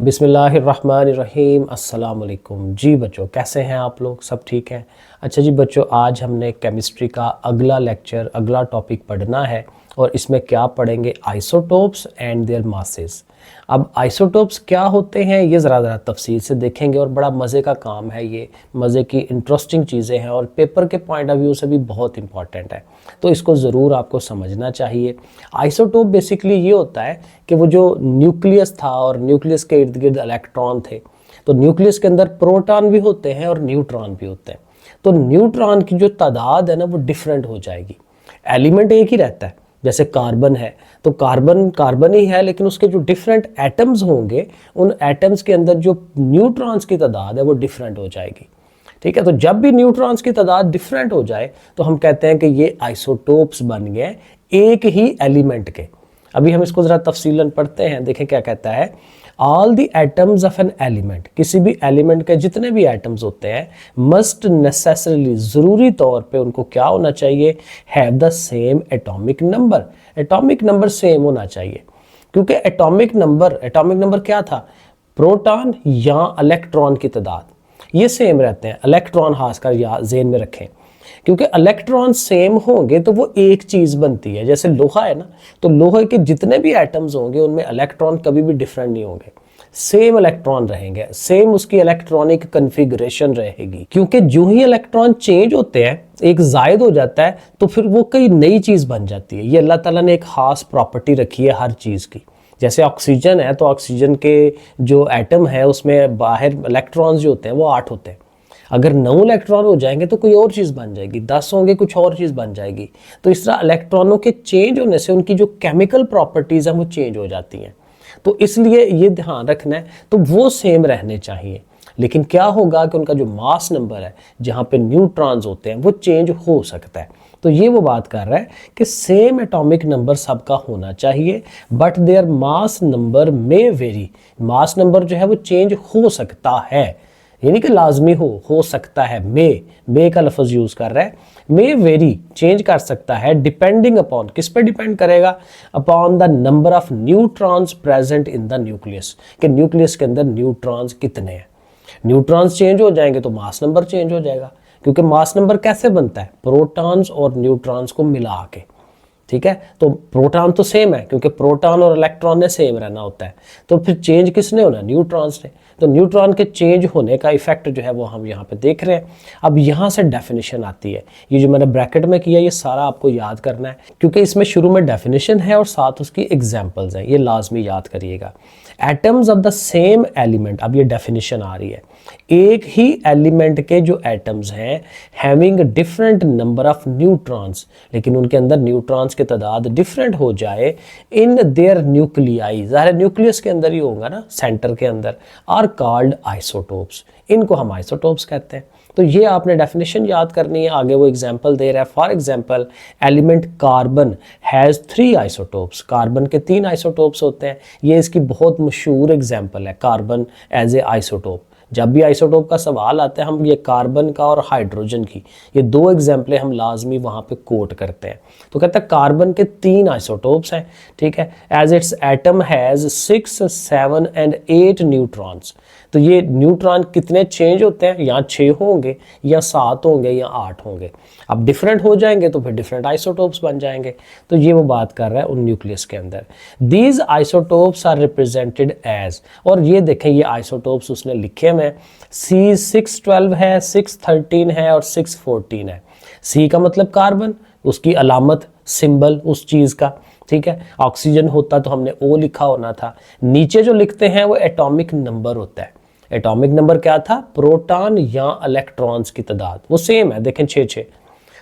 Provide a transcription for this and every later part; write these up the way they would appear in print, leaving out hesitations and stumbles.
बिस्मिल्लाहिर्रहमानिर्रहीम अस्सलाम वालेकुम। जी बच्चों, कैसे हैं आप लोग? सब ठीक हैं? अच्छा जी बच्चों, आज हमने केमिस्ट्री का अगला लेक्चर, अगला टॉपिक पढ़ना है और इसमें क्या पढ़ेंगे? Isotopes and there masses. अब आइसोटोप्स क्या होते हैं ये ज़रा तफसील से देखेंगे और बड़ा मज़े का काम है ये, मज़े की इंटरेस्टिंग चीज़ें हैं और पेपर के पॉइंट ऑफ व्यू से भी बहुत इंपॉर्टेंट है, तो इसको ज़रूर आपको समझना चाहिए। आइसोटोप बेसिकली ये होता है कि वो जो न्यूक्लियस था और न्यूक्लियस के इर्द गिर्द इलेक्ट्रॉन थे, तो न्यूक्लियस के अंदर प्रोटॉन भी होते हैं और न्यूट्रॉन भी होते हैं। तो न्यूट्रॉन की जो तादाद है ना वो डिफरेंट हो जाएगी। एलिमेंट एक ही रहता है, जैसे कार्बन है तो कार्बन कार्बन ही है, लेकिन उसके जो डिफरेंट एटम्स होंगे उन एटम्स के अंदर जो न्यूट्रॉन्स की तादाद है वो डिफरेंट हो जाएगी। ठीक है, तो जब भी न्यूट्रॉन्स की तादाद डिफरेंट हो जाए तो हम कहते हैं कि ये आइसोटोप्स बन गए एक ही एलिमेंट के। अभी हम इसको ज़रा तफसीलन पढ़ते हैं, देखें क्या कहता है। All the atoms of an element, किसी भी एलिमेंट के जितने भी एटम्स होते हैं, मस्ट नेसेसरीली, ज़रूरी तौर पे उनको क्या होना चाहिए? Have the same atomic number. Atomic number same होना चाहिए, क्योंकि एटॉमिक नंबर क्या था? प्रोटॉन या इलेक्ट्रॉन की तादाद, ये सेम रहते हैं। इलेक्ट्रॉन खासकर या ज़हन में रखें, क्योंकि इलेक्ट्रॉन सेम होंगे तो वो एक चीज़ बनती है। जैसे लोहा है ना, तो लोहे के जितने भी एटम्स होंगे उनमें इलेक्ट्रॉन कभी भी डिफरेंट नहीं होंगे, सेम इलेक्ट्रॉन रहेंगे, सेम उसकी इलेक्ट्रॉनिक कन्फिगरेशन रहेगी। क्योंकि जो ही इलेक्ट्रॉन चेंज होते हैं, एक जायद हो जाता है, तो फिर वो कई नई चीज़ बन जाती है। ये अल्लाह ताला ने एक ख़ास प्रॉपर्टी रखी है हर चीज़ की। जैसे ऑक्सीजन है तो ऑक्सीजन के जो एटम है उसमें बाहर इलेक्ट्रॉन्स जो होते हैं वो 8 होते हैं। अगर 9 इलेक्ट्रॉन हो जाएंगे तो कोई और चीज़ बन जाएगी, 10 होंगे कुछ और चीज़ बन जाएगी। तो इस तरह इलेक्ट्रॉनों के चेंज होने से उनकी जो केमिकल प्रॉपर्टीज़ हैं वो चेंज हो जाती हैं। तो इसलिए ये ध्यान रखना है, तो वो सेम रहने चाहिए। लेकिन क्या होगा कि उनका जो मास नंबर है, जहाँ पे न्यूट्रॉन्स होते हैं, वो चेंज हो सकता है। तो ये वो बात कर रहा है कि सेम एटॉमिक नंबर सबका होना चाहिए, but their mass number may very. Mass number जो है वो चेंज हो सकता है, यानी कि लाजमी हो सकता है। मे का लफ्ज़ यूज़ कर रहा है। मे वेरी, चेंज कर सकता है, डिपेंडिंग अपॉन, किस पे डिपेंड करेगा? Upon the number of neutrons present in the nucleus, कि न्यूक्लियस के अंदर न्यूट्रॉन्स कितने हैं। न्यूट्रॉन्स चेंज हो जाएंगे तो मास नंबर चेंज हो जाएगा, क्योंकि मास नंबर कैसे बनता है? प्रोटॉन्स और न्यूट्रॉन्स को मिला के। ठीक है, तो प्रोटॉन तो सेम है, क्योंकि प्रोटॉन और इलेक्ट्रॉन ने सेम रहना होता है। तो फिर चेंज किसने होना? न्यूट्रॉन्स ने। तो न्यूट्रॉन के चेंज होने का इफेक्ट जो है वो हम यहाँ पे देख रहे हैं। अब यहाँ से डेफिनेशन आती है, ये जो मैंने ब्रैकेट में किया ये सारा आपको याद करना है, क्योंकि इसमें शुरू में डेफिनेशन है और साथ उसकी एग्जाम्पल्स हैं, ये लाजमी याद करिएगा। Atoms of the same element, अब ये डेफिनेशन आ रही है, एक ही एलिमेंट के जो एटम्स हैं, having different number of neutrons, लेकिन उनके अंदर न्यूट्रॉन्स की तादाद डिफरेंट हो जाए, इन देयर न्यूक्लियाई, ज़ाहिर न्यूक्लियस के अंदर ही होगा ना, सेंटर के अंदर, आर कॉल्ड आइसोटोप्स। इनको हम आइसोटोप्स कहते हैं। तो ये आपने डेफिनेशन याद करनी है, आगे वो एग्जाम्पल दे रहा है। For example, element carbon has 3 isotopes, carbon के 3 आइसोटोप्स होते हैं। ये इसकी बहुत मशहूर एग्जाम्पल है, कार्बन एज ए आइसोटोप। जब भी आइसोटोप का सवाल आता है, हम ये कार्बन का और हाइड्रोजन की, ये 2 एग्जाम्पलें हम लाजमी वहाँ पे कोट करते हैं। तो कहता है कार्बन के 3 आइसोटोप्स हैं। ठीक है, as its atom has 6, 7 and 8 neutrons. तो ये न्यूट्रॉन कितने चेंज होते हैं? या 6 होंगे, या 7 होंगे, या 8 होंगे। अब डिफरेंट हो जाएंगे तो फिर डिफरेंट आइसोटोप्स बन जाएंगे। तो ये वो बात कर रहा है उन न्यूक्लियस के अंदर। These isotopes are represented as, और ये देखें ये आइसोटोप्स उसने लिखे हैं, C612 है, 613 है और 614 है। C का मतलब कार्बन, उसकी अलामत, सिंबल उस चीज़ का। ठीक है, ऑक्सीजन होता तो हमने O लिखा होना था। नीचे जो लिखते हैं वो एटॉमिक नंबर होता है। एटॉमिक नंबर क्या था? प्रोटॉन या इलेक्ट्रॉन्स की तादाद, वो सेम है, देखें 6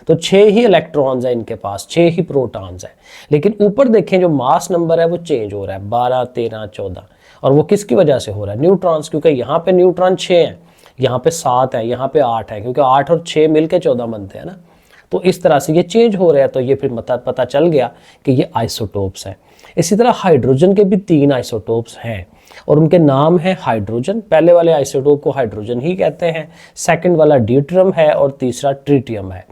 तो 6 ही इलेक्ट्रॉन्स हैं इनके पास, 6 ही प्रोटॉन्स हैं। लेकिन ऊपर देखें जो मास नंबर है वो चेंज हो रहा है, 12, 13, 14। और वो किसकी वजह से हो रहा है? न्यूट्रॉन्स, क्योंकि यहाँ पे न्यूट्रॉन 6 हैं, यहाँ पे 7 है, यहाँ पे 8 है, क्योंकि 8 और 6 मिलके 14 बनते हैं ना। तो इस तरह से ये चेंज हो रहा है। तो ये फिर पता चल गया कि ये आइसोटोप्स हैं। इसी तरह हाइड्रोजन के भी 3 आइसोटोप्स हैं और उनके नाम है हाइड्रोजन। पहले वाले आइसोटोप को हाइड्रोजन ही कहते हैं, सेकंड वाला ड्यूट्रियम है और तीसरा ट्रिटियम है।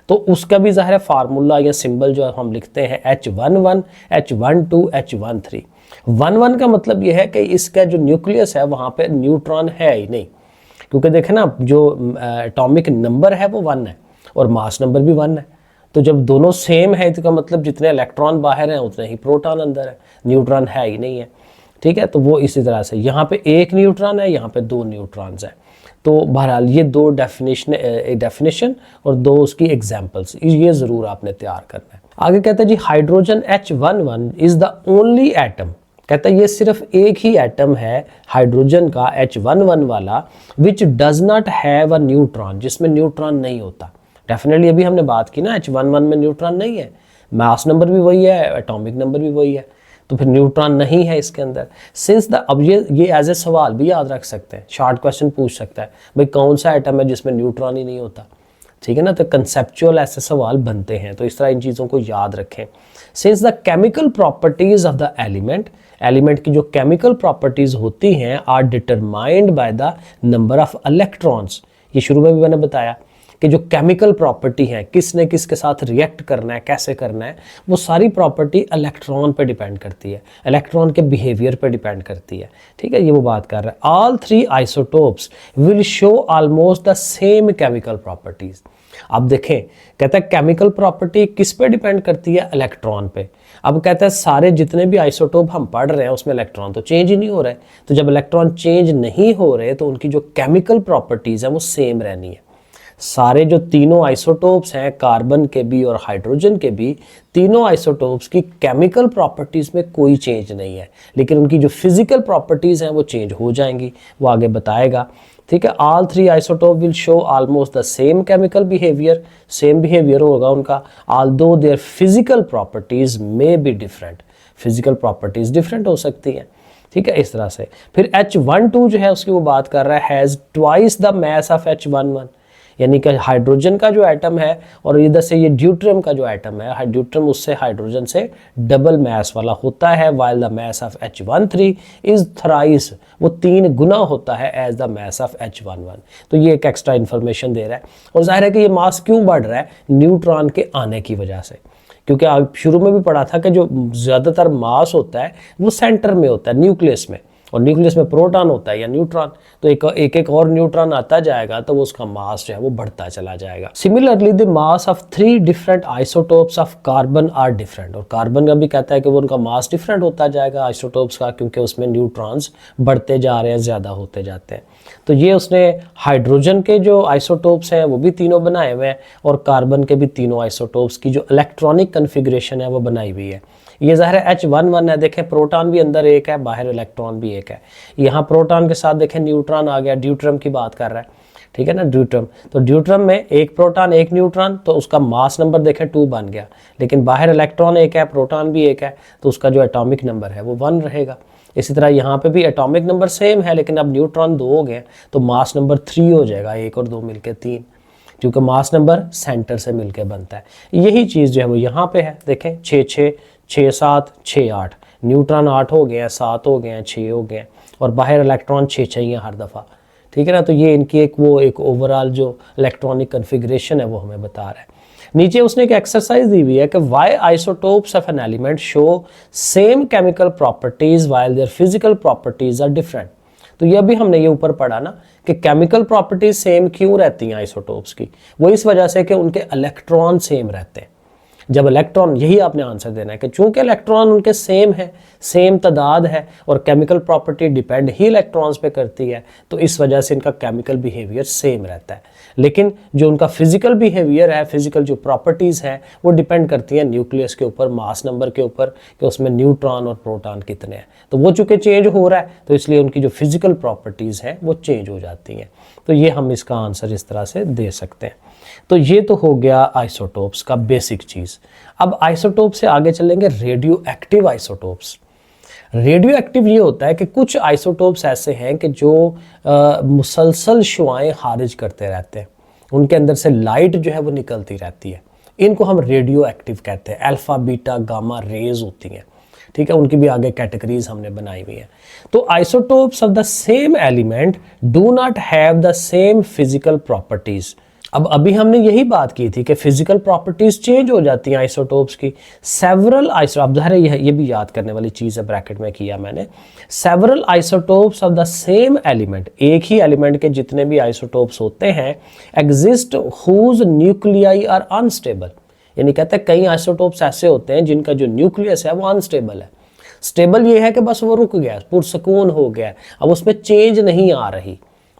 तो उसका भी ज़ाहिर फार्मूला या सिंबल जो हम लिखते हैं H11, H12, H13। One one का मतलब ये है कि इसका जो न्यूक्लियस है वहाँ पे न्यूट्रॉन है ही नहीं, क्योंकि देखें ना जो एटॉमिक नंबर है वो 1 है और मास नंबर भी 1 है। तो जब दोनों सेम है इसका मतलब जितने इलेक्ट्रॉन बाहर हैं उतने ही प्रोटॉन अंदर है, न्यूट्रॉन है ही नहीं है। ठीक है, तो वो इसी तरह से यहाँ पे एक न्यूट्रॉन है, यहाँ पे 2 न्यूट्रॉन्स हैं। तो बहरहाल ये 2 डेफिनेशन और 2 उसकी एग्जांपल्स, ये ज़रूर आपने तैयार करना है। आगे कहते हैं जी hydrogen H11 is the only atom, कहता है ये सिर्फ एक ही एटम है हाइड्रोजन का H11 वाला which does not have a neutron, जिसमें न्यूट्रॉन नहीं होता। डेफिनेटली अभी हमने बात की ना H11 में न्यूट्रॉन नहीं है, मास नंबर भी वही है, एटॉमिक नंबर भी वही है, तो फिर न्यूट्रॉन नहीं है इसके अंदर। सिंस द, अब ये एज ए सवाल भी याद रख सकते हैं, शॉर्ट क्वेश्चन पूछ सकता है भाई कौन सा एटम है जिसमें न्यूट्रॉन ही नहीं होता। ठीक है ना, तो कंसेप्चुअल ऐसे सवाल बनते हैं, तो इस तरह इन चीज़ों को याद रखें। Since the chemical properties of the element, element की जो केमिकल प्रॉपर्टीज होती हैं are determined by the number of electrons, ये शुरू में भी मैंने बताया कि जो केमिकल प्रॉपर्टी है किसने किसके साथ रिएक्ट करना है, कैसे करना है, वो सारी प्रॉपर्टी इलेक्ट्रॉन पे डिपेंड करती है, इलेक्ट्रॉन के बिहेवियर पे डिपेंड करती है। ठीक है, ये वो बात कर रहा है। All 3 isotopes will show almost the same chemical properties. अब देखें, कहता है केमिकल प्रॉपर्टी किस पे डिपेंड करती है, इलेक्ट्रॉन पे। अब कहता है सारे जितने भी आइसोटोप हम पढ़ रहे हैं उसमें इलेक्ट्रॉन तो चेंज ही नहीं हो रहे, तो जब इलेक्ट्रॉन चेंज नहीं हो रहे तो उनकी जो केमिकल प्रॉपर्टीज है वो सेम रहनी है। सारे जो तीनों आइसोटोप्स हैं, कार्बन के भी और हाइड्रोजन के भी, तीनों आइसोटोप्स की केमिकल प्रॉपर्टीज़ में कोई चेंज नहीं है, लेकिन उनकी जो फिजिकल प्रॉपर्टीज़ हैं वो चेंज हो जाएंगी, वो आगे बताएगा। ठीक है, all 3 isotope will show almost the same chemical behaviour, same behaviour होगा उनका, although their physical properties may be different, physical properties different हो सकती हैं। ठीक है, इस तरह से। फिर H12 जो है उसकी वो बात कर रहा है, has twice the mass of H11, यानी कि हाइड्रोजन का जो एटम है और इधर से ये ड्यूट्रियम का जो एटम है, ड्यूट्रियम उससे हाइड्रोजन से डबल मास वाला होता है, while the mass of H13 is thrice, वो 3 गुना होता है as the mass of H11। तो ये एक एक्स्ट्रा इन्फॉर्मेशन दे रहा है। और जाहिर है कि ये मास क्यों बढ़ रहा है, न्यूट्रॉन के आने की वजह से, क्योंकि आप शुरू में भी पढ़ा था कि जो ज़्यादातर मास होता है वो सेंटर में होता है, न्यूक्लियस में, और न्यूक्लियस में प्रोटॉन होता है या न्यूट्रॉन, तो एक और न्यूट्रॉन आता जाएगा तो वो उसका मास जो है वो बढ़ता चला जाएगा। Similarly the mass of 3 different isotopes of carbon are different, और कार्बन का भी कहता है कि वो उनका मास डिफरेंट होता जाएगा आइसोटोप्स का, क्योंकि उसमें न्यूट्रॉन्स बढ़ते जा रहे हैं, ज़्यादा होते जाते हैं। तो ये उसने हाइड्रोजन के जो आइसोटोप्स हैं वो भी तीनों बनाए हुए हैं, और कार्बन के भी तीनों आइसोटोप्स की जो इलेक्ट्रॉनिक कन्फिग्रेशन है वो बनाई हुई है। ये ज़ाहिर है H11 है, देखें प्रोटॉन भी अंदर एक है, बाहर इलेक्ट्रॉन भी एक है। यहाँ प्रोटॉन के साथ देखें न्यूट्रॉन आ गया, ड्यूट्रियम की बात कर रहा है। ठीक है ना, ड्यूट्रियम, तो ड्यूट्रियम में एक प्रोटॉन एक न्यूट्रॉन, तो उसका मास नंबर देखें 2 बन गया, लेकिन बाहर इलेक्ट्रॉन एक है, प्रोटॉन भी एक है, तो उसका जो एटॉमिक नंबर है वो 1 रहेगा। इसी तरह यहाँ पे भी एटॉमिक नंबर सेम है, लेकिन अब न्यूट्रॉन 2 हो गए तो मास नंबर 3 हो जाएगा, 1 और 2 मिलके 3, क्योंकि मास नंबर सेंटर से मिलके बनता है। यही चीज़ जो है वो यहाँ पे है, देखें 6 6 6 7 6 8, न्यूट्रॉन 8 हो गए हैं, 7 हो गए हैं, 6 हो गए हैं, और बाहर इलेक्ट्रॉन 6 चाहिए हर दफ़ा। ठीक है ना, तो ये इनकी एक ओवरऑल जो इलेक्ट्रॉनिक कन्फिग्रेशन है वो हमें बता रहा है। नीचे उसने एक एक्सरसाइज दी हुई है कि why isotopes of an element show same chemical properties while their physical properties are different. तो ये भी हमने ये ऊपर पढ़ा ना कि केमिकल प्रॉपर्टीज सेम क्यों रहती हैं आइसोटोप्स की, वो इस वजह से कि उनके इलेक्ट्रॉन सेम रहते हैं। जब इलेक्ट्रॉन, यही आपने आंसर देना है कि चूंकि इलेक्ट्रॉन उनके सेम है, सेम तादाद है, और केमिकल प्रॉपर्टी डिपेंड ही इलेक्ट्रॉन्स पे करती है, तो इस वजह से इनका केमिकल बिहेवियर सेम रहता है। लेकिन जो उनका फिजिकल बिहेवियर है, फिजिकल जो प्रॉपर्टीज़ हैं, वो डिपेंड करती हैं न्यूक्लियस के ऊपर, मास नंबर के ऊपर, कि उसमें न्यूट्रॉन और प्रोटॉन कितने हैं। तो वो चूँकि चेंज हो रहा है, तो इसलिए उनकी जो फिजिकल प्रॉपर्टीज़ हैं वो चेंज हो जाती हैं। तो ये हम इसका आंसर इस तरह से दे सकते हैं। तो ये तो हो गया आइसोटोप्स का बेसिक चीज़। अब आइसोटोप से आगे चलेंगे radio active isotopes. Radio active ये होता है कि कुछ आइसोटोप्स ऐसे हैं कि जो मुसलसल शुआएं खारिज करते रहते हैं, उनके अंदर से लाइट जो है वो निकलती रहती है, इनको हम रेडियो एक्टिव कहते हैं। अल्फा बीटा गामा रेज होती हैं, ठीक है, उनकी भी आगे कैटेगरीज हमने बनाई हुई है। तो isotopes of the same element do not have the same physical properties. अब अभी हमने यही बात की थी कि फिजिकल प्रॉपर्टीज चेंज हो जाती हैं आइसोटोप्स की। सेवरल अब ज़ाहिर है ये भी याद करने वाली चीज़ है, ब्रैकेट में किया मैंने। Several isotopes of the same element, एक ही एलिमेंट के जितने भी आइसोटोप्स होते हैं, exist whose nuclei are unstable. यानी कहते हैं कई आइसोटोप्स ऐसे होते हैं जिनका जो न्यूक्लियस है वो अनस्टेबल है। स्टेबल ये है कि बस वो रुक गया, पुरसकून हो गया, अब उसमें चेंज नहीं आ रही।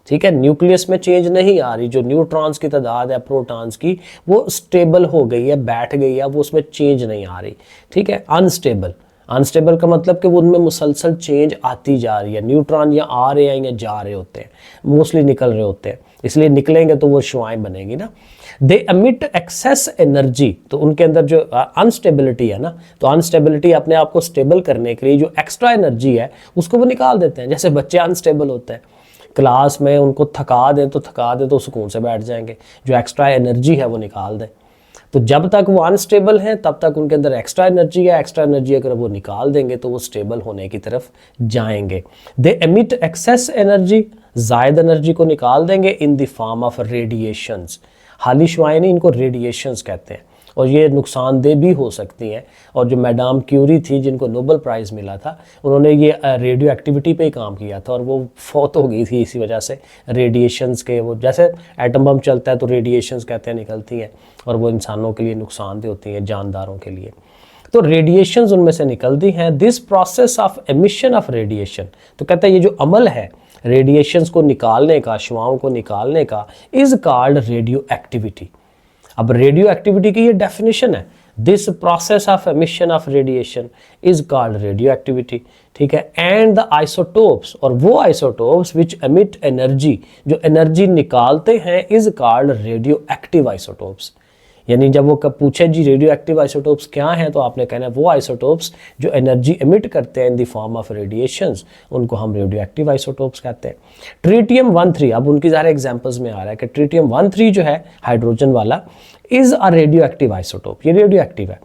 ठीक है, न्यूक्लियस में चेंज नहीं आ रही, जो न्यूट्रॉन्स की तादाद है प्रोटॉन्स की वो स्टेबल हो गई है, बैठ गई है, वो उसमें चेंज नहीं आ रही। ठीक है, अनस्टेबल, अनस्टेबल का मतलब कि वो उनमें मुसलसल चेंज आती जा रही है, न्यूट्रॉन या आ रहे हैं या जा रहे होते हैं, मोस्टली निकल रहे होते हैं, इसलिए निकलेंगे तो वो शुआएं बनेंगी ना। दे एमिट एक्सेस एनर्जी, तो उनके अंदर जो अनस्टेबिलिटी है ना, तो अनस्टेबिलिटी अपने आप को स्टेबल करने के लिए जो एक्स्ट्रा एनर्जी है उसको वो निकाल देते हैं। जैसे बच्चे अनस्टेबल होते हैं, क्लास में उनको थका दें तो सुकून से बैठ जाएंगे, जो एक्स्ट्रा एनर्जी है वो निकाल दें। तो जब तक वो अनस्टेबल हैं तब तक उनके अंदर एक्स्ट्रा एनर्जी है, एक्स्ट्रा एनर्जी अगर वो निकाल देंगे तो वो स्टेबल होने की तरफ जाएंगे। दे एमिट एक्सेस एनर्जी, जायद एनर्जी को निकाल देंगे in the form of radiations. हाली शुआएं नहीं, इनको रेडिएशंस कहते हैं, और ये नुकसानदेह भी हो सकती हैं। और जो मैडम क्यूरी थी जिनको नोबेल प्राइज़ मिला था, उन्होंने ये रेडियो एक्टिविटी पे ही काम किया था और वो फौत हो गई थी इसी वजह से, रेडिएशंस के। वो जैसे एटम बम चलता है तो रेडिएशंस कहते हैं निकलती हैं, और वो इंसानों के लिए नुकसानदेह होती हैं, जानदारों के लिए। तो रेडिएशंस उनमें से निकलती हैं। This process of emission of radiation, तो कहते हैं ये जो अमल है रेडिएशंस को निकालने का, शुआओं को निकालने का, इज कॉल्ड रेडियो एक्टिविटी। अब रेडियो एक्टिविटी की ये डेफिनेशन है, this process of emission of radiation is called radio activity. ठीक है, एंड द आइसोटोप्स, और वो आइसोटोप्स विच एमिट एनर्जी, जो एनर्जी निकालते हैं, is called radioactive isotopes. यानी जब वो पूछे जी रेडियो एक्टिव आइसोटोप्स क्या हैं, तो आपने कहना है वो आइसोटोप्स जो एनर्जी एमिट करते हैं in the form of radiations, उनको हम रेडियो एक्टिव आइसोटोप्स कहते हैं। ट्रिटियम 13, अब उनकी ज़्यादा एग्जांपल्स में आ रहा है कि ट्रिटियम 13 जो है हाइड्रोजन वाला, is a radioactive isotope, ये रेडियो एक्टिव है,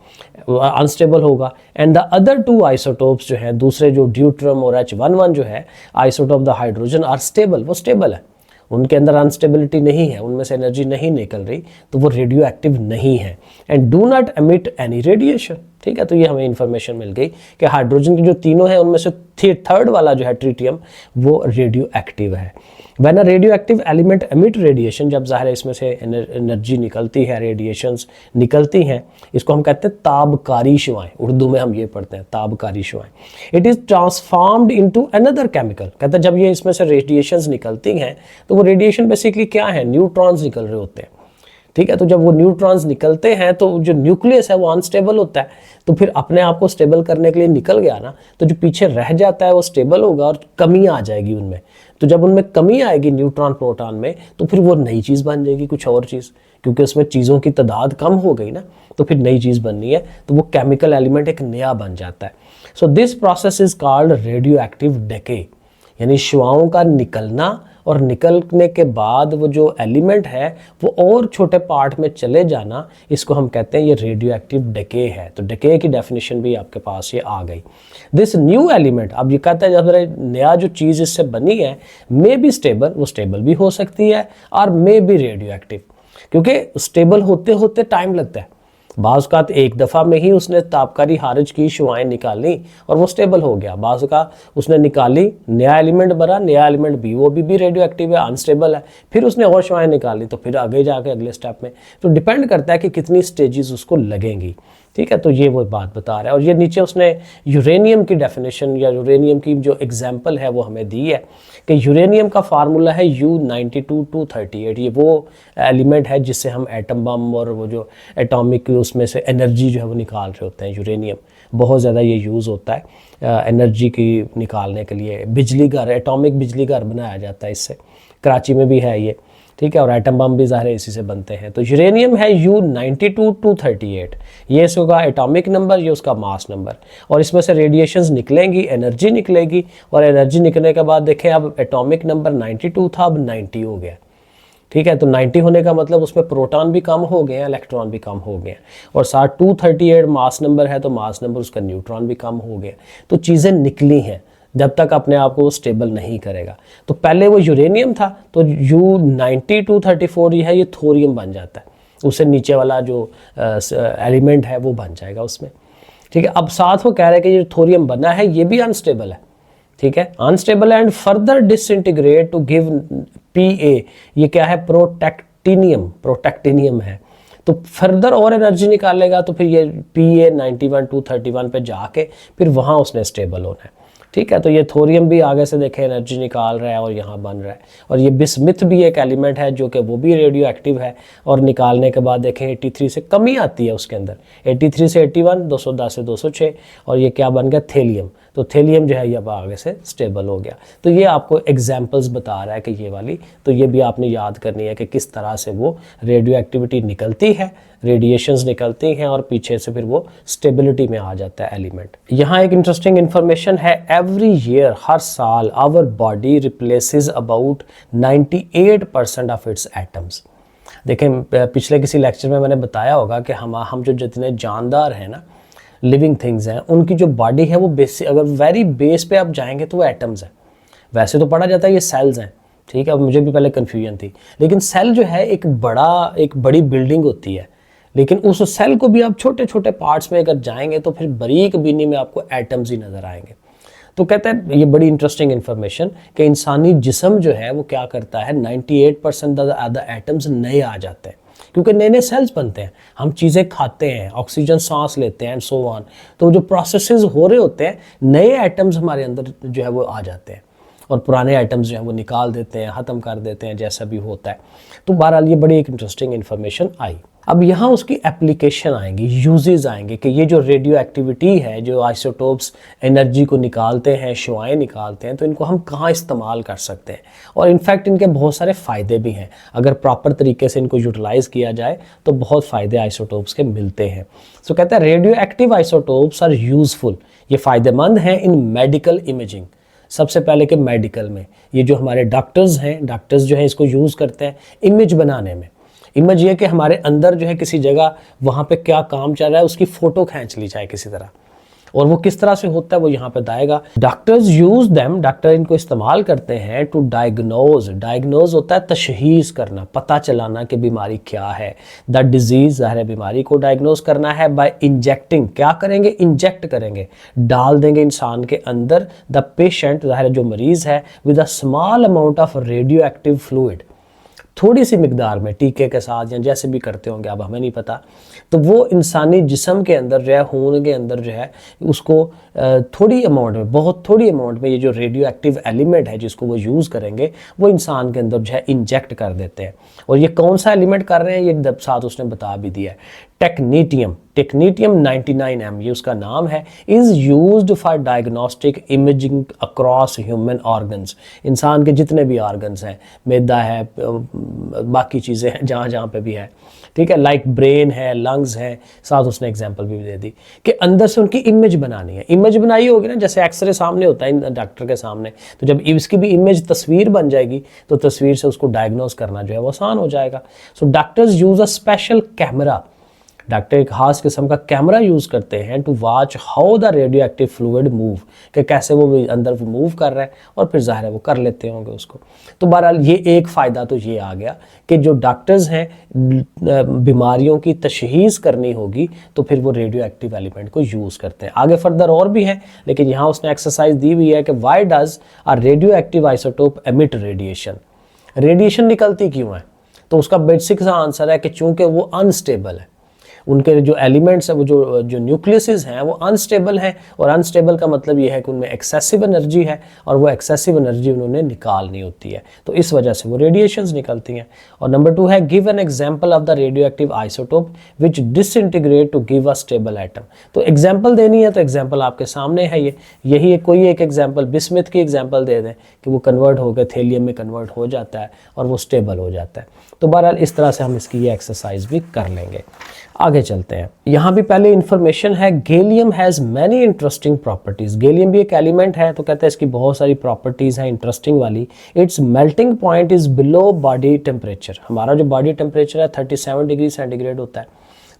अनस्टेबल होगा। And the other two isotopes जो हैं, दूसरे जो ड्यूट्रम और H11 जो है isotope the hydrogen, are stable, वो स्टेबल है, उनके अंदर अनस्टेबिलिटी नहीं है, उनमें से एनर्जी नहीं निकल रही, तो वो रेडियो एक्टिव नहीं है। And do not emit any radiation. ठीक है, तो ये हमें इंफॉर्मेशन मिल गई कि हाइड्रोजन के जो तीनों हैं उनमें से थर्ड वाला जो है ट्रिटियम, वो रेडियो एक्टिव है। When a radio active element emit radiation, जब ज़ाहिर है इसमें से एनर्जी निकलती है, रेडिएशंस निकलती हैं, इसको हम कहते हैं ताबकारी शुआएं, उर्दू में हम ये पढ़ते हैं ताबकारी शुआएं। It is transformed into another chemical, कहते हैं जब ये इसमें से रेडिएशंस निकलती हैं तो वो रेडिएशन बेसिकली क्या है, न्यूट्रॉन्स निकल रहे होते हैं। ठीक है, तो जब वो न्यूट्रॉन्स निकलते हैं तो जो न्यूक्लियस है वो अनस्टेबल होता है, तो फिर अपने आप को स्टेबल करने के लिए निकल गया ना, तो जो पीछे रह जाता है वो स्टेबल होगा और कमी आ जाएगी उनमें। तो जब उनमें कमी आएगी न्यूट्रॉन प्रोटॉन में, तो फिर वो नई चीज़ बन जाएगी, कुछ और चीज़, क्योंकि उसमें चीज़ों की तादाद कम हो गई ना, तो फिर नई चीज़ बननी है, तो वो केमिकल एलिमेंट एक नया बन जाता है। So this process is called radioactive decay, यानी शुआओं का निकलना, और निकलने के बाद वो जो एलिमेंट है वो और छोटे पार्ट में चले जाना, इसको हम कहते हैं ये रेडियो एक्टिव डेके है। तो डेके की डेफिनेशन भी आपके पास ये आ गई। दिस न्यू एलिमेंट, अब ये कहता है जब नया जो चीज़ इससे बनी है, मे बी स्टेबल, वो स्टेबल भी हो सकती है, और मे बी रेडियो एक्टिव, क्योंकि स्टेबल होते होते टाइम लगता है। बाज़ का एक दफ़ा में ही उसने ताबकारी खारिज की, शुआएं निकाली और वो स्टेबल हो गया। बाज़ का उसने निकाली, नया एलिमेंट बना, नया एलिमेंट भी वो भी रेडियो एक्टिव है, अनस्टेबल है, फिर उसने और शुआएं निकाली, तो फिर आगे जाके अगले स्टेप में, तो डिपेंड करता है कि कितनी स्टेजेस उसको लगेंगी। ठीक है, तो ये वो बात बता रहा है। और ये नीचे उसने यूरेनियम की डेफिनेशन या यूरेनियम की जो एग्जाम्पल है वो हमें दी है कि यूरेनियम का फार्मूला है U92-238। ये वो एलिमेंट है जिससे हम एटम बम और वो जो एटॉमिक उसमें से एनर्जी जो है वो निकाल रहे होते हैं। यूरेनियम बहुत ज़्यादा ये यूज़ होता है एनर्जी की निकालने के लिए। बिजली घर, एटॉमिक बिजली घर बनाया जाता है इससे, कराची में भी है ये। ठीक है, और एटम बम भी ज़ाहिर है इसी से बनते हैं। तो यूरेनियम है U92-238, ये इसका एटॉमिक नंबर, ये उसका मास नंबर, और इसमें से रेडिएशंस निकलेंगी, एनर्जी निकलेगी, और एनर्जी निकलने के बाद देखें अब एटॉमिक नंबर 92 था, अब 90 हो गया। ठीक है, तो 90 होने का मतलब उसमें प्रोटॉन भी कम हो गए हैं, इलेक्ट्रॉन भी कम हो गए हैं, और साथ 238 मास नंबर है, तो मास नंबर उसका न्यूट्रॉन भी कम हो गया। तो चीज़ें निकली हैं, जब तक अपने आप को वो स्टेबल नहीं करेगा। तो पहले वो यूरेनियम था, तो U9234 ये है, ये थोरियम बन जाता है, उससे नीचे वाला जो एलिमेंट है वो बन जाएगा उसमें। ठीक है, अब साथ वो कह रहे हैं कि ये थोरियम बना है ये भी अनस्टेबल है। ठीक है, unstable and further disintegrate to give Pa, ये क्या है, प्रोटेक्टिनियम है। तो फर्दर और एनर्जी निकालेगा, तो फिर ये Pa91 पे जाके फिर वहाँ उसने स्टेबल होना है। ठीक है, तो ये थोरियम भी आगे से देखें एनर्जी निकाल रहा है और यहाँ बन रहा है। और ये बिस्मिथ भी एक एलिमेंट है जो कि वो भी रेडियो एक्टिव है, और निकालने के बाद देखें 83 से कमी आती है उसके अंदर, 83 से 81, 210 से 206, और ये क्या बन गया, थेलियम। तो थेलियम जो है ये अब आगे से स्टेबल हो गया। तो ये आपको एग्जाम्पल्स बता रहा है कि ये वाली, तो ये भी आपने याद करनी है कि किस तरह से वो रेडियो एक्टिविटी निकलती है, रेडिएशंस निकलती हैं, और पीछे से फिर वो स्टेबिलिटी में आ जाता है एलिमेंट। यहाँ एक इंटरेस्टिंग इन्फॉर्मेशन है, एवरी ईयर, हर साल, our body replaces about 98% of its atoms. देखें, पिछले किसी लेक्चर में मैंने बताया होगा कि हम जो जितने जानदार हैं ना, लिविंग थिंग्स हैं, उनकी जो बॉडी है वो बेसिक, अगर वेरी बेस पे आप जाएंगे तो वो एटम्स हैं। वैसे तो पढ़ा जाता है ये सेल्स हैं, ठीक है, अब मुझे भी पहले कन्फ्यूजन थी, लेकिन सेल जो है एक बड़ी बिल्डिंग होती है, लेकिन उस सेल को भी आप छोटे छोटे पार्ट्स में अगर जाएंगे तो फिर बारीक बीनी में आपको एटम्स ही नज़र आएंगे। तो कहते हैं ये बड़ी इंटरेस्टिंग इन्फॉर्मेशन कि इंसानी जिस्म जो है वो क्या करता है, 98% द एटम्स नए आ जाते हैं, क्योंकि नए नए सेल्स बनते हैं, हम चीज़ें खाते हैं, ऑक्सीजन सांस लेते हैं एंड सो ऑन। तो जो प्रोसेसेस हो रहे होते हैं, नए एटम्स हमारे अंदर जो है वो आ जाते हैं, और पुराने आइटम्स जो हैं वो निकाल देते हैं, ख़त्म कर देते हैं, जैसा भी होता है। तो बहरहाल ये बड़ी एक इंटरेस्टिंग इन्फॉर्मेशन आई। अब यहाँ उसकी एप्लीकेशन आएंगी, यूजेस आएंगे कि ये जो रेडियो एक्टिविटी है, जो आइसोटोप्स एनर्जी को निकालते हैं, शुआएं निकालते हैं, तो इनको हम कहाँ इस्तेमाल कर सकते हैं। और इनफैक्ट इनके बहुत सारे फ़ायदे भी हैं, अगर प्रॉपर तरीके से इनको यूटिलाइज़ किया जाए तो बहुत फ़ायदे आइसोटोप्स के मिलते हैं। तो कहते हैं radioactive isotopes are useful, ये फ़ायदेमंद हैं इन मेडिकल इमेजिंग। सबसे पहले कि मेडिकल में ये जो हमारे डॉक्टर्स हैं, डॉक्टर्स जो हैं इसको यूज़ करते हैं इमेज बनाने में। इमेज ये कि हमारे अंदर जो है किसी जगह वहाँ पे क्या काम चल रहा है उसकी फ़ोटो खींच ली जाए किसी तरह, और वो किस तरह से होता है वो यहाँ पे दाएगा। डॉक्टर्स यूज देम, डॉक्टर इनको इस्तेमाल करते हैं टू डायग्नोज, डायग्नोज होता है तशहीस करना, पता चलाना कि बीमारी क्या है। द डिजीज, ज़ाहिर है बीमारी को डायग्नोज करना है बाय इंजेक्टिंग, क्या करेंगे, इंजेक्ट करेंगे, डाल देंगे इंसान के अंदर, द पेशेंट, ज़ाहिर है जो मरीज़ है, with a small amount of radio active fluid, थोड़ी सी मिकदार में, टीके के साथ या जैसे भी करते होंगे, अब हमें नहीं पता। तो वो इंसानी जिस्म के अंदर जो है, खून के अंदर जो है, उसको थोड़ी अमाउंट में, बहुत थोड़ी अमाउंट में ये जो रेडियो एक्टिव एलिमेंट है जिसको वो यूज़ करेंगे, वो इंसान के अंदर जो है इंजेक्ट कर देते हैं। और ये कौन सा एलिमेंट कर रहे हैं ये साथ उसने बता भी दिया है, टेक्नीटियम, टेक्नीटियम 99M ये उसका नाम है, is used for diagnostic imaging across human organs, इंसान के जितने भी ऑर्गन्स हैं, मैदा है, बाकी चीज़ें हैं जहाँ जहाँ पे भी है, ठीक है, लाइक ब्रेन है, लंग्स हैं, साथ उसने एग्जांपल भी दे दी कि अंदर से उनकी इमेज बनानी है। इमेज बनाई होगी ना, जैसे एक्सरे सामने होता है डॉक्टर के सामने, तो जब इसकी भी इमेज तस्वीर बन जाएगी तो तस्वीर से उसको डायग्नोज करना जो है वो आसान हो जाएगा। So doctors use a special camera, doctor एक खास किस्म का कैमरा यूज़ करते हैं to watch how the radioactive fluid move, कि कैसे वो अंदर मूव कर रहा है, और फिर ज़ाहिर है वो कर लेते होंगे उसको। तो बहरहाल ये एक फ़ायदा तो ये आ गया कि जो डॉक्टर्स हैं बीमारियों की तशहीस करनी होगी तो फिर वो रेडियो एक्टिव एलिमेंट को यूज़ करते हैं। आगे फर्दर और भी है, लेकिन यहाँ उसने एक्सरसाइज दी हुई है कि why does a radioactive isotope emit radiation, radiation निकलती क्यों है। तो उसका बेसिक सा आंसर है कि चूँकि वो अनस्टेबल है, उनके जो एलिमेंट्स हैं, वो जो न्यूक्लियसेस हैं वो अनस्टेबल हैं, और अनस्टेबल का मतलब ये है कि उनमें एक्सेसिव एनर्जी है, और वो एक्सेसिव एनर्जी उन्होंने निकालनी होती है, तो इस वजह से वो रेडिएशंस निकलती हैं। और नंबर 2 है, give an example of the radioactive isotope which disintegrate to give a stable atom. तो एग्जाम्पल देनी है तो एग्जाम्पल आपके सामने है, यही कोई एक एग्जाम्पल, बिस्मिथ की एग्जाम्पल दे दें कि वो कन्वर्ट होकर थेलियम में कन्वर्ट हो जाता है और वो स्टेबल हो जाता है। तो बहरहाल इस तरह से हम इसकी ये एक्सरसाइज भी कर लेंगे। आगे चलते हैं, यहाँ भी पहले इंफॉर्मेशन है, gallium has many interesting properties, gallium भी एक एलिमेंट है, तो कहते हैं इसकी बहुत सारी प्रॉपर्टीज़ हैं इंटरेस्टिंग वाली। It's melting point is below body temperature, हमारा जो बॉडी टेम्परेचर है 37 डिग्री सेंटीग्रेड होता है,